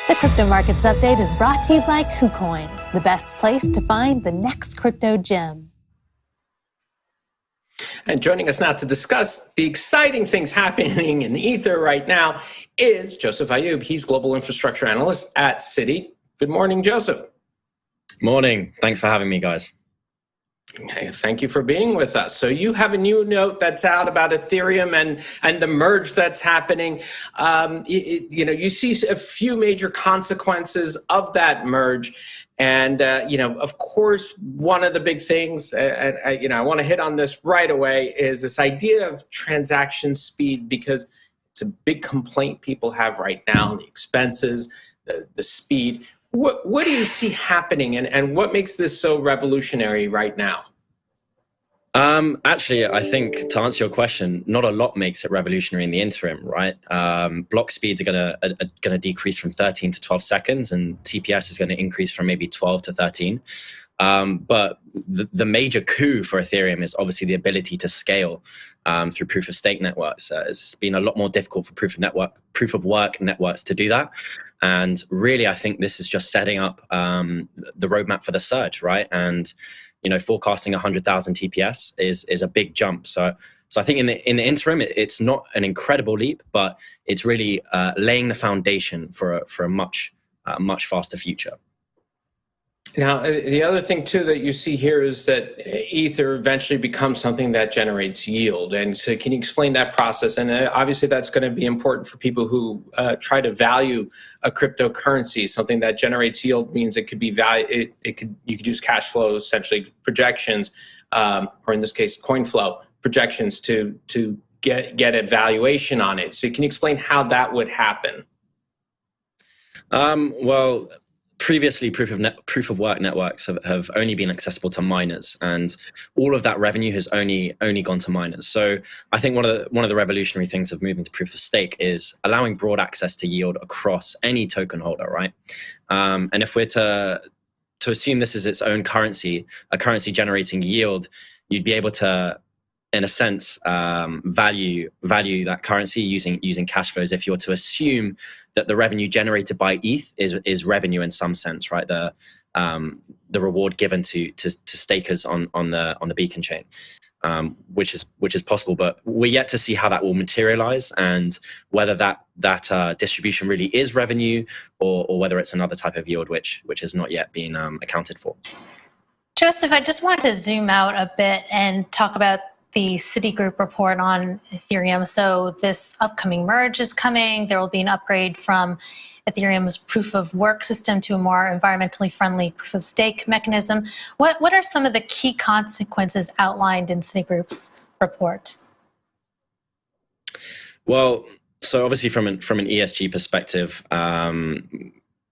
The Crypto Markets Update is brought to you by KuCoin, the best place to find the next crypto gem. And joining us now to discuss the exciting things happening in Ether right now is Joseph Ayoub. He's Global Infrastructure Analyst at Citi. Good morning, Joseph. Morning. Thanks for having me, guys. Okay, thank you for being with us. So you have a new note that's out about Ethereum and the merge that's happening. You see a few major consequences of that merge. And, of course, one of the big things, I want to hit on this right away, is this idea of transaction speed, because it's a big complaint people have right now, the expenses, the speed. What do you see happening, and what makes this so revolutionary right now? Actually, I think to answer your question, not a lot makes it revolutionary in the interim, right? Block speeds are gonna decrease from 13 to 12 seconds, and TPS is going to increase from maybe 12 to 13. But the major coup for Ethereum is obviously the ability to scale through proof of stake networks. It's been a lot more difficult for proof of work networks to do that. And really, I think this is just setting up the roadmap for the surge, right? And forecasting 100,000 TPS is a big jump. So I think in the interim, it's not an incredible leap, but it's really laying the foundation for a much faster future. Now, the other thing, too, that you see here is that Ether eventually becomes something that generates yield. And so can you explain that process? And obviously, that's going to be important for people who try to value a cryptocurrency. Something that generates yield means it could be value. You could use cash flow, essentially projections, or in this case, coin flow projections to get a valuation on it. So can you explain how that would happen? Well, previously, proof of work networks have only been accessible to miners, and all of that revenue has only gone to miners. So I think one of the revolutionary things of moving to proof of stake is allowing broad access to yield across any token holder, right? And if we're to assume this is its own currency, a currency generating yield, you'd be able to, in a sense, value that currency using cash flows. If you're to assume that the revenue generated by ETH is revenue in some sense, right? The reward given to stakers on the beacon chain, which is possible, but we're yet to see how that will materialize and whether that distribution really is revenue or whether it's another type of yield which has not yet been accounted for. Joseph, I just want to zoom out a bit and talk about the Citigroup report on Ethereum. So this upcoming merge is coming. There will be an upgrade from Ethereum's proof of work system to a more environmentally friendly proof of stake mechanism. What are some of the key consequences outlined in Citigroup's report? Well, so obviously from an ESG perspective,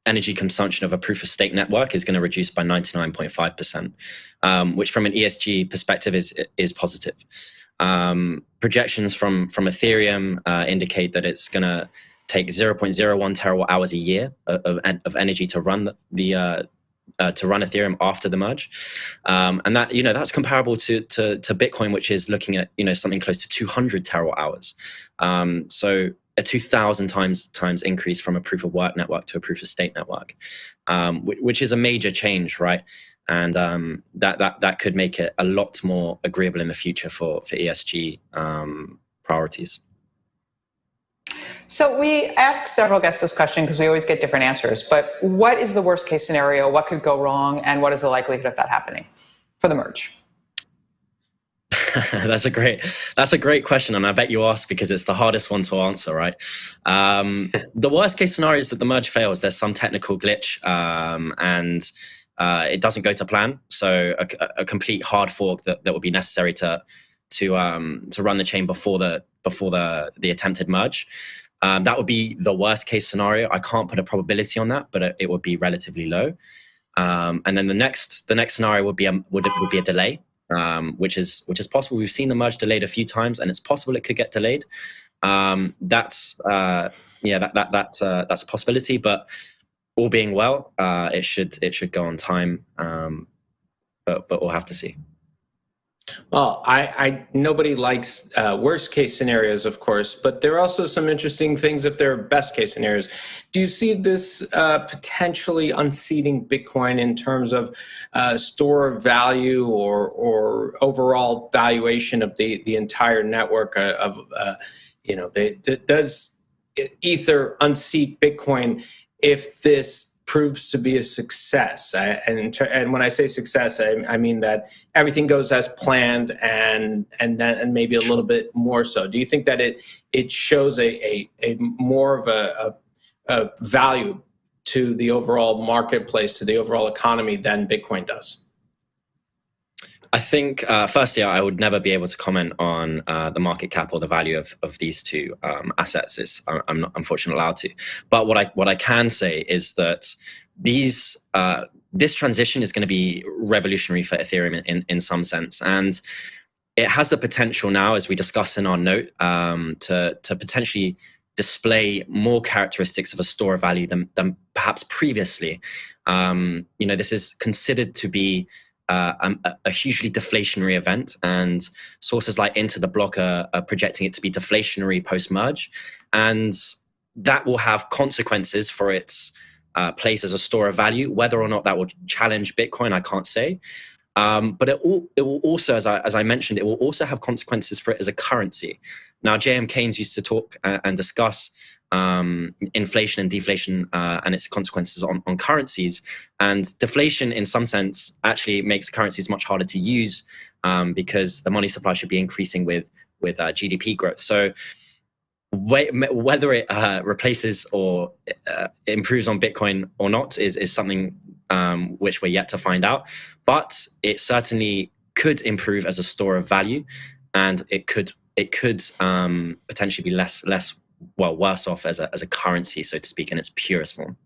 energy consumption of a proof of stake network is going to reduce by 99.5%, which from an ESG perspective is positive. Projections from Ethereum indicate that it's going to take 0.01 terawatt hours a year of energy to run Ethereum after the merge, and that that's comparable to Bitcoin, which is looking at something close to 200 terawatt hours. So a 2,000 times increase from a proof of work network to a proof of stake network, which is a major change, right? And that could make it a lot more agreeable in the future for ESG priorities. So we ask several guests this question because we always get different answers. But what is the worst case scenario? What could go wrong? And what is the likelihood of that happening for the merge? That's a great question, and I bet you asked because it's the hardest one to answer, right? The worst case scenario is that the merge fails. There's some technical glitch, and it doesn't go to plan. So a complete hard fork that would be necessary to run the chain before the attempted merge. That would be the worst case scenario. I can't put a probability on that, but it would be relatively low. And then the next scenario would be a delay. Which is possible. We've seen the merge delayed a few times, and it's possible it could get delayed. That's a possibility. But all being well, it should go on time. But we'll have to see. Well, nobody likes worst case scenarios, of course, but there are also some interesting things if they're best case scenarios. Do you see this potentially unseating Bitcoin in terms of store of value or overall valuation of the entire network does Ether unseat Bitcoin if this proves to be a success? And when I say success, I mean that everything goes as planned and maybe a little bit more so. Do you think that it shows a more of a value to the overall marketplace, to the overall economy than Bitcoin does? I think, firstly, I would never be able to comment on the market cap or the value of these two assets. I'm not unfortunately allowed to. But what I can say is that this transition is going to be revolutionary for Ethereum in some sense, and it has the potential now, as we discussed in our note, to potentially display more characteristics of a store of value than perhaps previously. This is considered to be a hugely deflationary event, and sources like Into the Block are projecting it to be deflationary post-merge, and that will have consequences for its place as a store of value. Whether or not that will challenge Bitcoin, I can't say. But it will also, as I mentioned, it will also have consequences for it as a currency. Now, J.M. Keynes used to talk and discuss inflation and deflation and its consequences on currencies. And deflation, in some sense, actually makes currencies much harder to use because the money supply should be increasing with GDP growth. So whether it replaces or improves on Bitcoin or not is something which we're yet to find out. But it certainly could improve as a store of value, and it could potentially be worse off as a currency, so to speak, in its purest form.